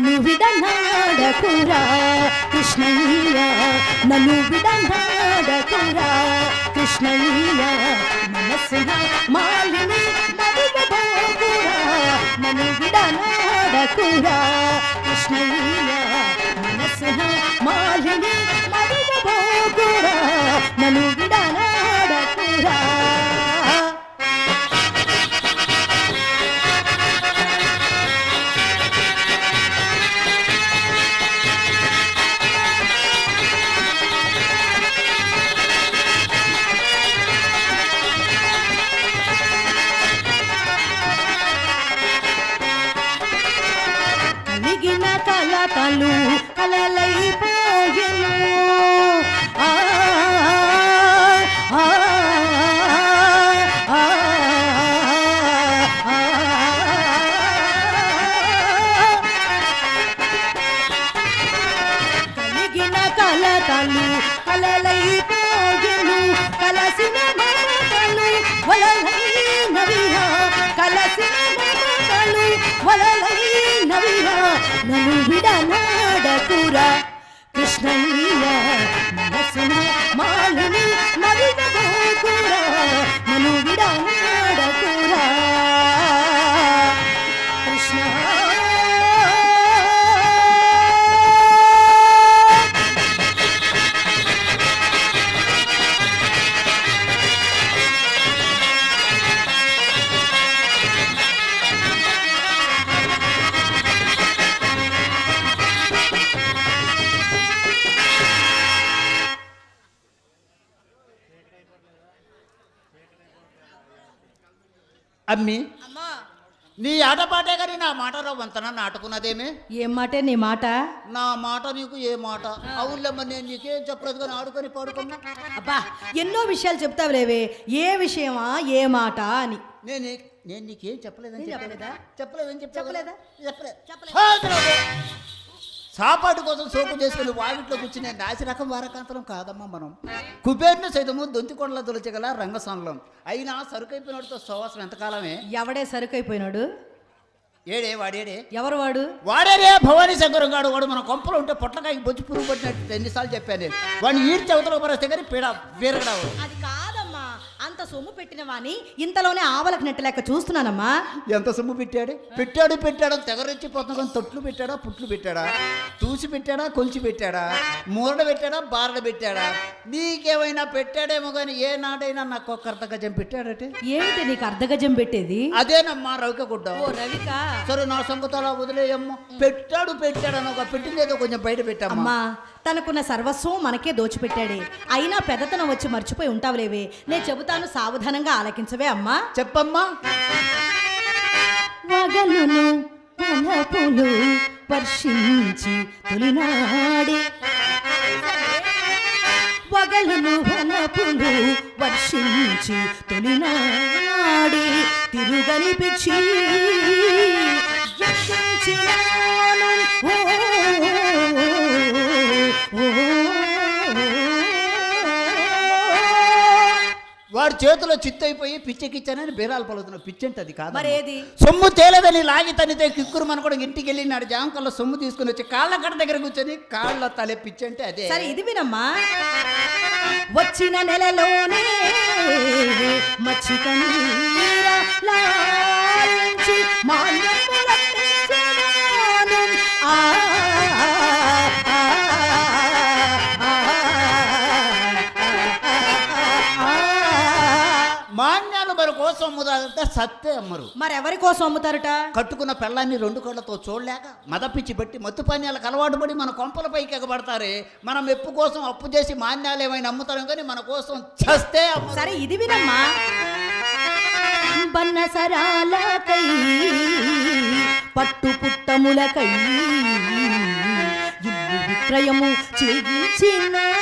నన్ను విడనాడకురా కృష్ణయ్య, నన్ను విడనాడకురా కృష్ణయ్య, మనసున మాలిని మరువబోకురా, నన్ను విడనాడకురా కృష్ణయ్య, మనసున మాలిని మరువబోకురా, నన్ను విడనాడకురా. కలిగిన కలతలు కలలైపోయెను, కలిగిన కలతలు కలలైపోయెను, కలసిన మమతలు వలలైనవిహా, కలసిన మమతలు వలలైనవిహా, నన్ను విడనాడకురా కృష్ణయ్య, మనసున మాలిని మరువబోకురా, నన్ను విడనాడకురా కృష్ణ. అమ్మి, నీ ఆటపాటే కానీ నా మాటలో వంతన నాటుకున్నదేమే? ఏం మాటే నీ మాట? నా మాట నీకు ఏ మాట? అవునులేమ్మ, నేను నీకేం చెప్పలేదు కానీ ఆడుకొని పాడుకున్నా. అబ్బా, ఎన్నో విషయాలు చెప్తావులేవే, ఏ విషయమా ఏ మాట అని. నేను నీకేం చెప్పలేదని చెప్పలేదా? చెప్పలేదని చెప్పలేదా? చెప్పలేదు. సాపాటు కోసం సోపు చేసుకుని వాకిట్లో కూర్చునే నాసి రకం వారకాంతరం కాదమ్మా మనం. కుబేర్ను సైతము దొంతికొండలో తొలచగల రంగస్థానంలో అయినా సరుకైపోయినోడితో సహవాసం ఎంతకాలమే? ఎవడే సరుకైపోయినాడు? వాడేడే? ఎవరు వాడు? వాడేరే భవానీ శంకరం గాడు. వాడు మన కొంపలో ఉంటే పొట్లకాయకి బొచ్చి పురుగు పట్టినట్టు ఎన్నిసార్లు చెప్పాను నేను. వాడిని ఈడ్చి అవతల పరిస్తే కానీ పీడ వీరగడావు. అది కాదమ్మా, అంత సొమ్ము పెట్టిన వాణ్ణి ఇంతలోనే ఆవలకు నెట్టలేక చూస్తున్నానమ్మా. ఎంత సొమ్ము పెట్టాడు తెగరెచ్చిపోతున్నా కానీ తొట్లు పెట్టాడా, పుట్లు పెట్టాడా, తూసి పెట్టాడా, కొంచి పెట్టాడా, మూరడ పెట్టాడా, బారడ పెట్టాడా? నీకేమైనా పెట్టాడేమో కానీ ఏ నాడైనా నాకు ఒక అర్ధగజం పెట్టాడటే. ఏమిటి నీకు అర్ధగజం పెట్టేది? అదేనమ్మా రవిక గుడ్డ. రవిక, సరే నా సంగతాల వదిలేయమ్మా. పెట్టాడని ఒక పెట్టిందేదో కొంచెం బయట పెట్టామ్మా. తనకున్న సర్వస్వం మనకే దోచిపెట్టాడే, అయినా పెద్దతనం వచ్చి మర్చిపోయి ఉంటావులేవే. నేను చెబుతాను, సావధానంగా ఆలకించవే అమ్మా. చెప్పమ్మా. వగలును వలపులు వర్షించి తొలినాడే, వగలును వలపులు వర్షించి తొలినాడే, తిరుగని పిచ్చి వాడి చేతిలో చిత్తైపోయి పిచ్చెకిచ్చానని బీరాలు పలుకుతున్నావు. పిచ్చెంటే అది కాదు. మరేది? సొమ్ము తేలేదని లాగి తనితే కిక్కురు మన కూడా ఇంటికి వెళ్ళి నాడు జామకల్లో సొమ్ము తీసుకుని వచ్చి కాళ్ళ కట్ట దగ్గర కూర్చొని కాళ్ళ తలే పిచ్చెంటే అదే. సరే ఇది వినమ్మా. వచ్చిన నెలలోనే మచ్చిక లాలించి మాన్యాలు మరి కోసం అమ్ముతారంటే సత్తే అమ్మరు. మరెవరి కోసం అమ్ముతారట? కట్టుకున్న పెళ్ళాన్ని రెండు కళ్ళతో చూడలేక మదపిచ్చి బట్టి మత్తు పానీయాలకు అలవాటు పడి మన కొంపలపైకి ఎగబడతారే. మనం ఎప్పు కోసం అప్పు చేసి మాన్యాలు ఏమైనా అమ్ముతాం కానీ మన కోసం చస్తే. సరే ఇది వినమ్మా. బన్నసరాలకై పట్టు పుట్టములకై ఇల్లు విక్రయము చేయించినాను.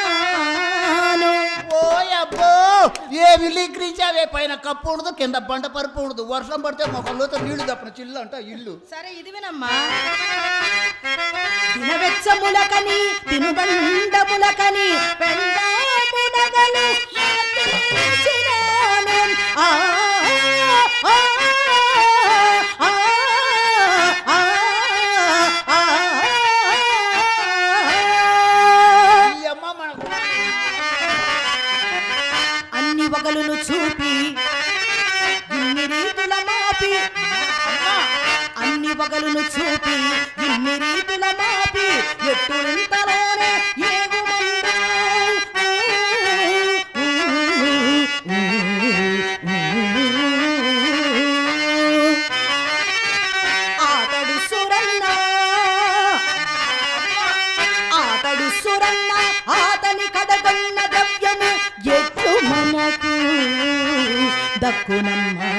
ఓయబ్బో, ఏ విలీకరించావే? పైన కప్పు ఉండదు, కింద బండ పరుపు ఉండదు. వర్షం పడితే మొక్కలతో నీళ్లు తప్పన చిల్లు అంట ఇల్లు. సరే ఇది వినమ్మా. తినవెచ్చములకని తినుబండములకని పెండామునగలు మార్పించినాను. ఆ అన్ని వగలును చూపి ఇన్ని రీతుల మాపి ఎట్టులింతలోనే ఏగుమందు ఆతడు సురన్న ఆతడు సురన్న ఆతని కడగొన్న ద్రవ్యము ఎట్లు మనకు దక్కునమ్మా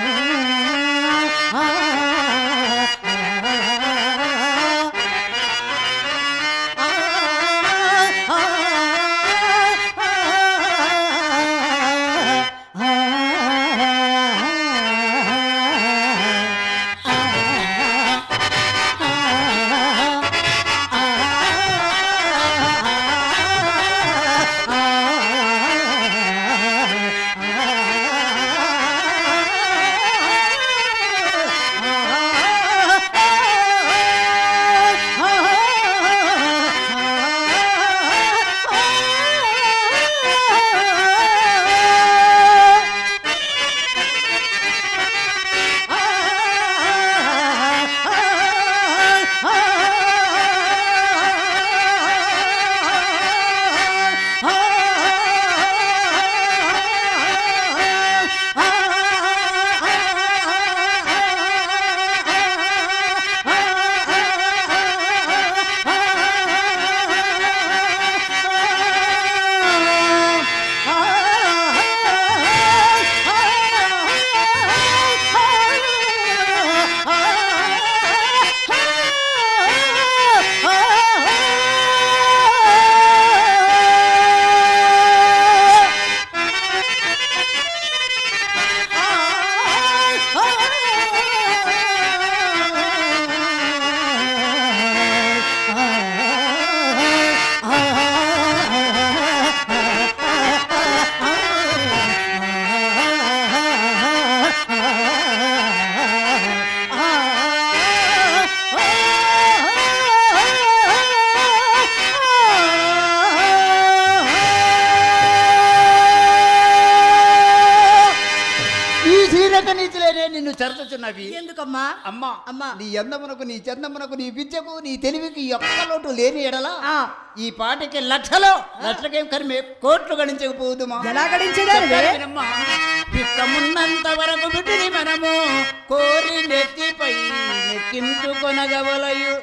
నీతిలేనే నిన్ను చర్చుచున్నవి. ఎందుకమ్మా? అమ్మా అమ్మా, నీ అందమునకు నీ చందమునకు నీ విద్యకు నీ తెలివికి ఒక్క లోటు లేని ఎడలా ఈ పాటికి లక్షలకేం కరిమే కోట్లు గణించకపోదుమా? ఎలా గడించేదానివే? పిక్కమున్నంత వరకు బిడ్డని మనము కోరి నెత్తిపై నెక్కించుకొనగవలయు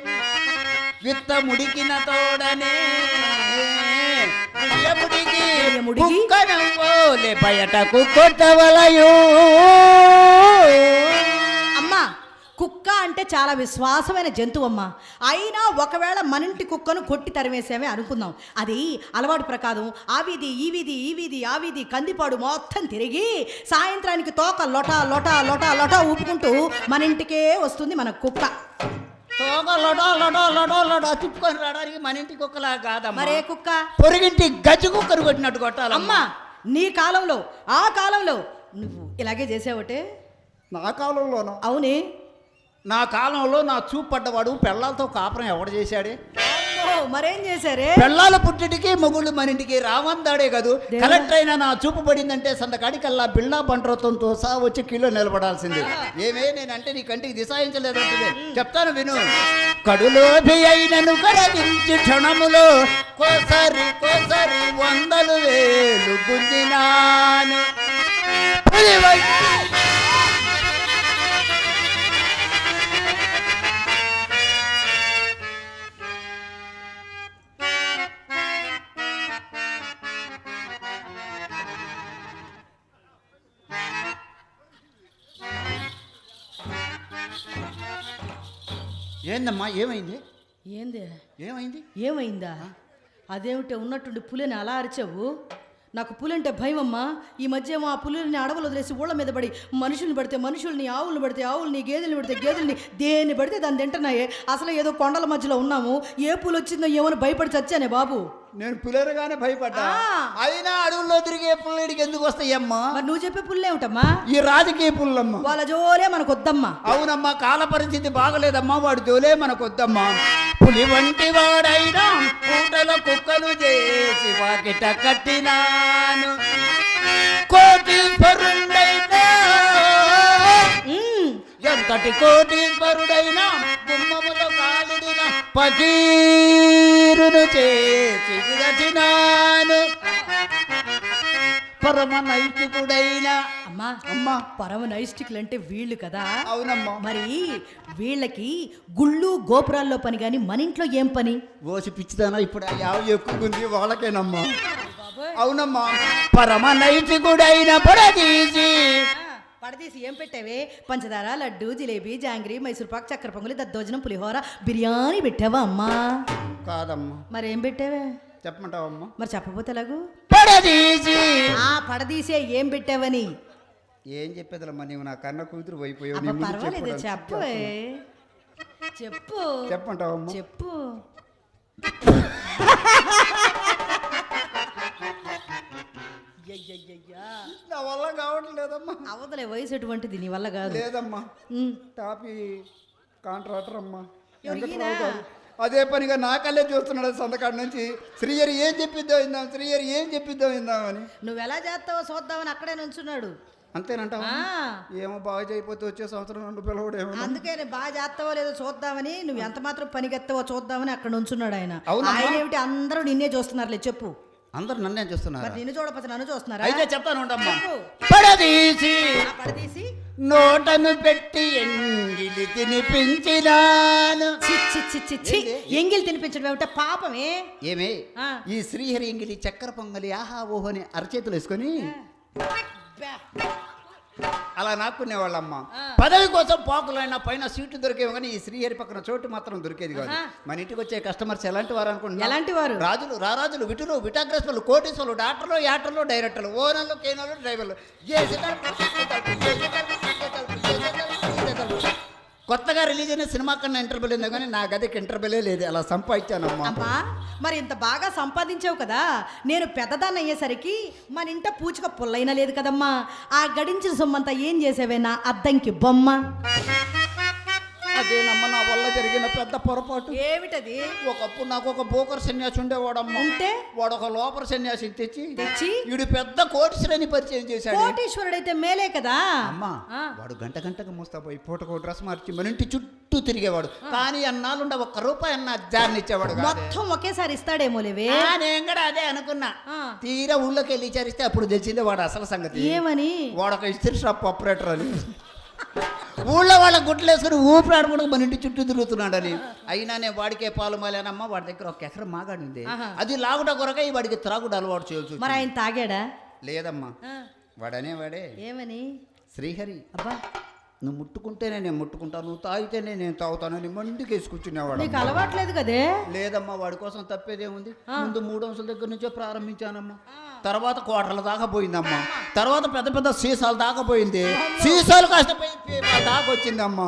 విత్త ముడికిన తోడనే ముడికి బయటకు కొట్టవలయు. అమ్మా, కుక్క అంటే చాలా విశ్వాసమైన జంతువు అమ్మా. అయినా ఒకవేళ మనింటి కుక్కను కొట్టి తరిమేసామే అనుకుందాం. అది అలవాటు ప్రకారం ఆ వీధి ఈ వీధి ఈ వీధి ఆ వీధి కందిపాడు మొత్తం తిరిగి సాయంత్రానికి తోక లొట లొట లొట లొట ఊపుకుంటూ మన ఇంటికే వస్తుంది మన కుక్క. తోక లొట లొట లొట లొట తిప్పుకొని రావడానికి మన ఇంటి కుక్కలా కాదమ్మా. మరే కుక్క పొరుగింటి గజ్జి కుక్కను కొట్టినట్టు కొట్టాలి. అమ్మా, నీ కాలంలో ఆ కాలంలో నువ్వు ఇలాగే చేసావటే? నా కాలంలోనూ అవునే. నా కాలంలో నా చూపు పడ్డవాడు పెళ్ళాలతో కాపురం ఎవడు చేశాడే? మరేం చేశారే? పెళ్ళాల పుట్టిటికి మొగుళ్ళు మన ఇంటికి రావందాడే కదూ. కరెక్ట్ అయినా నా చూపు పడిందంటే సందకాడికల్లా బిళ్ళా బంట్రోతంతో సహా వచ్చి కిలో నిలబడాల్సింది. ఏమే నేనంటే నీ కంటికి దిశాయించలేదంటే చెప్తాను విను. కడులోభి అయినను కరగించి క్షణములో కోసరి కోసరి 100,000 గుంజినాను. ఏందమ్మా, ఏమైంది? ఏమైందా? అదేమిటే ఉన్నట్టుండి పులిని అలా అరిచావు? నాకు పులంటే భయం అమ్మా. ఈ మధ్య ఏమో ఆ పులిని అడవులు వదిలేసి ఊళ్ళ మీద పడి మనుషుల్ని పడితే మనుషుల్ని, ఆవులను పడితే ఆవుల్ని, గేదెల్ని పడితే గేదెల్ని, దేన్ని పడితే దాన్ని తింటున్నాయే. అసలు ఏదో కొండల మధ్యలో ఉన్నాము, ఏ పులి వచ్చిందో ఏమని భయపడి చచ్చానే బాబు. నేను పులేరుగానే భయపడ్డా. అయినా అడవుల్లో తిరిగే పుల్లడికి ఎందుకు వస్తాయమ్మా? మరి నువ్వు చెప్పే పుల్లేమిటమ్మా? ఈ రాజకీయ పుల్లమ్మా. వాళ్ళ జోలే మనకు వద్దమ్మా. అవునమ్మా, కాల పరిస్థితి బాగలేదమ్మా, వాడి జోలే మనకు వద్దమ్మా. పులి వంటి వాడైనా పూటల కుక్కను చేసి వాకిట కట్టినాను. కోటి పరుండైనా ఎంత అంతటి కోటీశ్వరుడైన గుమ్మముతో కాలిడిన పకీరును చేసి విరచినాను పరమ నైతికుడైన అమ్మా అమ్మా పరమ నైష్టికులు అంటే వీళ్ళు కదా. అవునమ్మా. మరి వీళ్ళకి గుళ్ళు గోపురాల్లో పని కానీ మన ఇంట్లో ఏం పని? ఓసి పిచ్చిదానా ఇప్పుడు ఎక్కువ ఉంది వాళ్ళకేనమ్మా. అవునమ్మా. పరమ నైతికుడైన పరదీసి పడదీసి ఏం పెట్టావే? పంచదార, లడ్డు, జిలేబీ, జాంగ్రీ, మైసూర్పాక్, చక్కెర పొంగలి, దద్దోజనం, పులిహోర, బిర్యానీ పెట్టావా అమ్మా? కాదమ్మా. మరేం పెట్టావే? చెప్పమంటావమ్మా? మరి చెప్పపోతే ఎలాగూ? పడదీసి పడదీసే ఏం పెట్టావని? ఏం చెప్పేదమ్మా, నీవు నా కన్న కూతురు అయిపోయావు. అబ్బా, పర్వాలేదు చెప్పు. చెప్పు. చెప్పంటావమ్మా? చెప్పు. నా వల్ల కావట్లేదమ్మా. అవతలే వయసు ఎటువంటిది, నీ వల్ల కాదు. లేదమ్మా. టాపీ కాంట్రాక్టర్ అమ్మా ఎవరు ఈయన? వెంకట్రావు గారు. అదే పనిగా నా కళ్ళే చూస్తున్నాడు సంతకాడ నుంచి. శ్రీహరి ఏం చెప్పిద్దాం విందాం, శ్రీహరి ఏం చెప్పిద్దాం విందామని. నువ్వు ఎలా చేస్తావో చూద్దామని అక్కడే నుంచున్నాడు. అంతేనంటావా? ఏమో బాగా చేయకపోతే వచ్చే సంవత్సరం నన్ను పిలవడేమో. అందుకే నేను బాగా చేస్తావో లేదో చూద్దామని, నువ్వు ఎంత మాత్రం పనికెత్తావో చూద్దామని అక్కడ నుంచున్నాడు ఆయన. అవునా? ఆయన ఏమిటి అందరూ నిన్నే చూస్తున్నారులే. చెప్పు. అందరు నన్నే చూస్తున్నారు. మరి నిన్ను చూడకపోతే నన్ను చూస్తున్నారా? అయితే చెప్తాను ఉండమ్మా. చెప్పు. పడదీసి పడదీసి నోటను పెట్టి ఎంగిలి తినిపించినాను. ఎంగిల్ తినిపించడం ఏమిటో పాపమే. ఏమే ఈ శ్రీహరి ఎంగిలి చక్కెర పొంగలి ఆహా ఓహో అని అరచేతులు వేసుకొని అలా నాక్కునేవాళ్ళమ్మా. పదవి కోసం పోకులైనా పైన సీటు దొరికేవి కానీ ఈ శ్రీహరి పక్కన చోటు మాత్రం దొరికేది కాదు. మన ఇంటికి వచ్చే కస్టమర్స్ ఎలాంటి వారు అనుకుంటున్నా? ఎలాంటి వారు? రాజులు, రారాజులు, విటులు, విటాగ్రస్తులు, కోటీశ్వరులు, డాక్టర్లు, యాక్టర్లు, డైరెక్టర్లు, ఓనర్లు, కేనర్లు, డ్రైవర్లు. కొత్తగా రిలీజ్ అయిన సినిమా కన్నా ఇంటర్వ్యూలు ఉందో కానీ నా గదికి ఇంటర్వ్యూలే లేదు. అలా సంపాదించానమ్మా. అమ్మా మరి ఇంత బాగా సంపాదించావు కదా, నేను పెద్దదాన్ని అయ్యేసరికి మన ఇంట పూచిక పుల్లైనా లేదు కదమ్మా. ఆ గడించిన సొమ్మంతా ఏం చేసావే నా అద్దంకి బొమ్మ? అదేనమ్మ నా వల్ల జరిగిన పెద్ద పొరపాటు. ఏమిటది? ఒకప్పుడు నాకు ఒక బోకర్ సన్యాసి ఉండేవాడమ్మా. ఉంటే వాడు ఒక లోపల సన్యాసి తెచ్చి వీడు పెద్ద కోటీశ్వరుని పరిచయం చేశాడు. కోటీశ్వరుడైతే మేలే కదా అమ్మా. వాడు గంట గంటకు మోస్తాపోయి పూటకు డ్రెస్ మార్చి మన ఇంటి చుట్టూ తిరిగేవాడు. కానీ అన్నాళ్ళుండ ఒక్క రూపాయి అన్న జాన్ని ఇచ్చేవాడు. మొత్తం ఒకేసారి ఇస్తాడేమో లేవే. నేను కూడా అదే అనుకున్నా. తీరా ఊళ్ళోకి వెళ్ళి విచారిస్తే అప్పుడు తెలిసిందే వాడు అసలు సంగతి. ఏమని? వాడు ఒక ఇస్త్రీ షాప్ ఆపరేటర్ అని. ఊళ్ళో వాళ్ళ గుట్లు వేసుకుని ఊపిరాడుకుంటూ మన ఇంటి చుట్టూ తిరుగుతున్నాడని. అయినానే వాడికే పాలు మాలేనమ్మా. వాడి దగ్గర ఒక ఎకరం మాగాడి ఉంది. అది లాగుట కొరకై వాడికి త్రాగుడు అలవాటు చేయొచ్చు. మరి ఆయన తాగాడా? లేదమ్మా. వాడే ఏమని? శ్రీహరి అబ్బా నువ్వు ముట్టుకుంటేనే నేను ముట్టుకుంటాను, నువ్వు తాగితేనే నేను తాగుతానని మండికి వేసుకొచ్చునేవాడు. నీకు అలవాట్లేదు కదే. లేదమ్మా. వాడి కోసం తప్పేదేముంది. ముందు 3 అంశాల దగ్గర నుంచే ప్రారంభించానమ్మా. తర్వాత క్వార్టర్ల దాకా పోయిందమ్మా. తర్వాత పెద్ద పెద్ద సీసాలు దాకా పోయింది. సీసాలు కాస్త దాకా వచ్చిందమ్మా.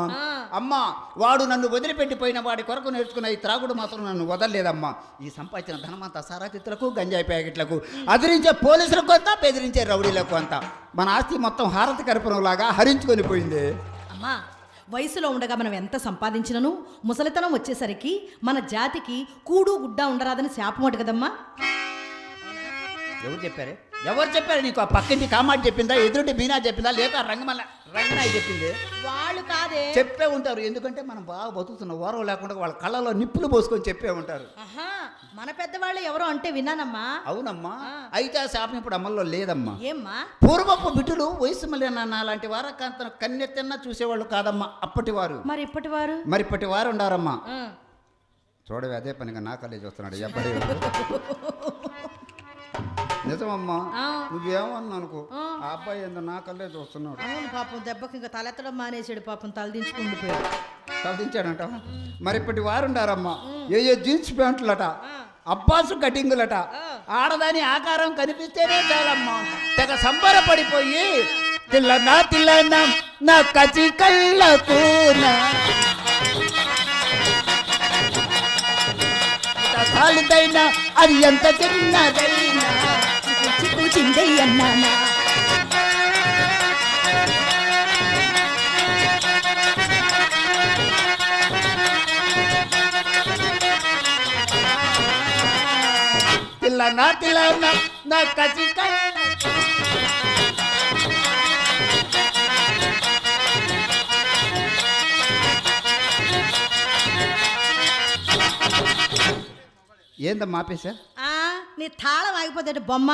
అమ్మా వాడు నన్ను వదిలిపెట్టిపోయిన వాడి కొరకు నేర్చుకున్న ఈ త్రాగుడు మాత్రం నన్ను వదలలేదమ్మా. ఈ సంపాదించిన ధనమంతా సారాతిత్తులకు, గంజాయి ప్యాకెట్లకు, అదిరించే పోలీసులకు అంతా, బెదిరించే రౌడీలకు అంతా మన ఆస్తి మొత్తం హారతి కర్పూరంలాగా హరించుకొని పోయింది. అమ్మా వయసులో ఉండగా మనం ఎంత సంపాదించినను ముసలితనం వచ్చేసరికి మన జాతికి కూడు గుడ్డ ఉండరాదని శాపమట కదమ్మా. ఎవరు చెప్పారు నీకు? ఆ పక్కింటి కామాటి చెప్పిందా, ఎదురుంటి బీనా చెప్పిందా, లేక రంగనాయి చెప్పింది? వాళ్ళు కాదే చెప్పే ఉంటారు. ఎందుకంటే మనం బాగా బతుకుతున్న ఓరం లేకుండా వాళ్ళ కళ్ళలో నిప్పులు పోసుకొని చెప్పే ఉంటారు. మన పెద్దవాళ్ళు ఎవరో అంటే విన్నానమ్మా. అవునమ్మా. అయితే ఆ శాపం ఇప్పుడు అమల్లో లేదమ్మా. ఏమ్మా? పూర్వపు బిడ్డలు వయసు మళ్ళీ లాంటి వారు కన్నెత్తన్నా చూసేవాళ్ళు కాదమ్మా అప్పటి వారు. మరి ఇప్పటి వారు ఉండారమ్మా. చూడవే అదే పనిగా నా కళ్ళే చూస్తున్నాడు ఎప్పటి. నిజమమ్మా. నువ్వేమన్నా అనుకో, ఆ అబ్బాయి ఏందో నా కళ్ళే చూస్తున్నాడు. అవును పాపం, దెబ్బకి ఇంకా తలెత్తడం మానేసాడు పాపం, తలదించుకుండిపోయాడు. తలదించాడంట. మరి ఇప్పటి వారు ఉండారమ్మా. ఏ జీన్స్ ప్యాంట్లట, అబ్బాసు కటింగులట, ఆడదాని ఆకారం కనిపిస్తేనే చాలమ్మా తెగ సంబరపడిపోయి తిల్లనా నా కచి కళ్ళకు చాలుదైనా అది ఎంత చిన్నదైనా చిందయ్యన్నానా. తిల్లనా నా కచి ఏందమ్మా ఆపేశా? ఆ, నీ తాళం ఆగిపోతే బొమ్మ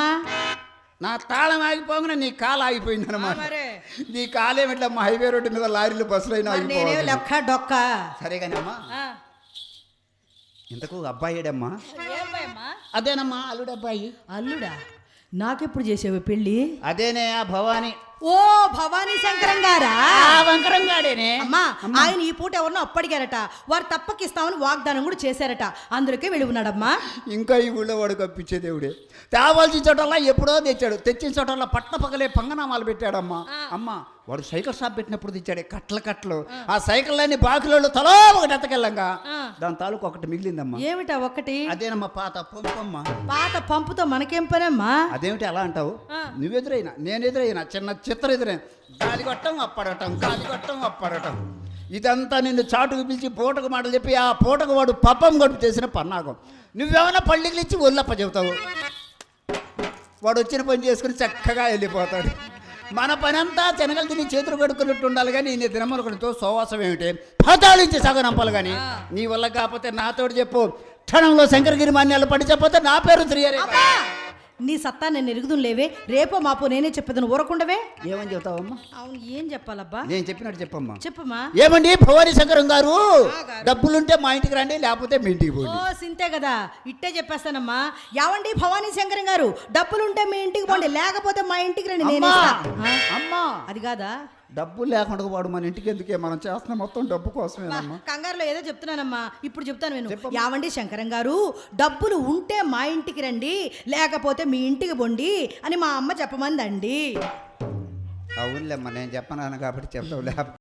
నా తాళం ఆగిపోగానే నీ కాలు ఆగిపోయింది అనమాట. మరే. నీ కాలేమి ఇట్లా మా హైవే రోడ్డు మీద లారీలు బస్సులు అయినా మరి నేనే ఆగిపోవాలి. లెక్క డొక్క సరే కానీ అమ్మా, ఆ. ఇంతకు అబ్బాయి ఏడమ్మా? అదేనమ్మా అల్లుడు అబ్బాయి. అల్లుడా? నాకెప్పుడు చేసేవి పెళ్ళి? అదేనే ఆ భవాని. ఓ భవానీ శంకరం గారా? వంకరంగాడేనే. అమ్మా, ఆయన ఈ పూట ఎవరినో అప్పడిగారట, వారు తప్పకిస్తామని వాగ్దానం కూడా చేశారట, అందులోకే వెళ్ళి ఉన్నాడమ్మా. ఇంకా ఈ ఊళ్ళో వాడు కప్పించే దేవుడే. తేవాల్సిన చోటల్లా ఎప్పుడో తెచ్చాడు, తెచ్చిన చోటల్లా పట్ల పగలే పంగనామాలు పెట్టాడమ్మా. అమ్మ వాడు సైకిల్ షాప్ పెట్టినప్పుడు తెచ్చాడే కట్టలు. ఆ సైకిళ్ళని బాకిలో తలో ఒకటి ఎత్తకెళ్ళంగా దాని తాలూకు ఒకటి మిగిలిందమ్మా. ఏమిటా ఒకటి? అదేనమ్మా పాత పంపమ్మా. పాత పంపుతో మనకేం పనమ్మా? అదేమిటి అలా అంటావు? నువ్వెదురైనా నేను ఎదురైనా చిన్న చిత్ర ఎదురైనా గాలిగొట్టం అప్పడటం, గాలిగొట్టం అప్పడటం. ఇదంతా నిన్ను చాటుకు పిలిచి పూటకు మాటలు చెప్పి ఆ పూటకు వాడు పప్పం గడుపు చేసిన పన్నాగం. నువ్వేమైనా పళ్ళికి ఇచ్చి ఒళ్ళప్ప చెబుతావు. వాడు వచ్చిన పని చేసుకుని చక్కగా వెళ్ళిపోతాడు. మన పని అంతా శనగలు తిని చేతులు కడుక్కున్నట్టు ఉండాలి కానీ నీ దినమనుకునితో సోవాసం ఏమిటి పాతాళించి సగనంపాలి కానీ నీ వల్ల కాకపోతే నాతోటి చెప్పు. క్షణంలో శంకరగిరి మాన్యాలు పడి చెప్పతే నా పేరు శ్రీహరి. నీ సత్తా నేను ఎరుగుదును లేవే, రేపో మాపో నేనే చెప్పేదని ఊరకుండవే. ఏమని చెప్తావమ్మా? అవును, ఏం చెప్పాలబ్బా? నేను చెప్పినట్టు చెప్పమ్మా. చెప్పమ్మా. ఏమండి భవానీ శంకరం గారు, డబ్బులుంటే మా ఇంటికి రండి, లేకపోతే మీ ఇంటికి పోండి. ఓ సింతే కదా, ఇట్టే చెప్పేస్తానమ్మా. యావండి భవానీ శంకరం గారు, డబ్బులుంటే మీ ఇంటికి పోండి, లేకపోతే మా ఇంటికి రండి, నేనే అమ్మా. అది కాదా? డబ్బులు లేకుండా వాడు మన ఇంటికి ఎందుకే? మనం చేస్తున్న మొత్తం డబ్బు కోసమేనమ్మా. కంగారులో ఏదో చెప్తున్నానమ్మా, ఇప్పుడు చెప్తాను నేను. యావండి శంకరం గారు, డబ్బులు ఉంటే మా ఇంటికి రండి, లేకపోతే మీ ఇంటికి బొండి అని మా అమ్మ చెప్పమందండి. అవునులేమ్మా, నేను చెప్పనాను కాబట్టి చెప్తావు. లేకపోతే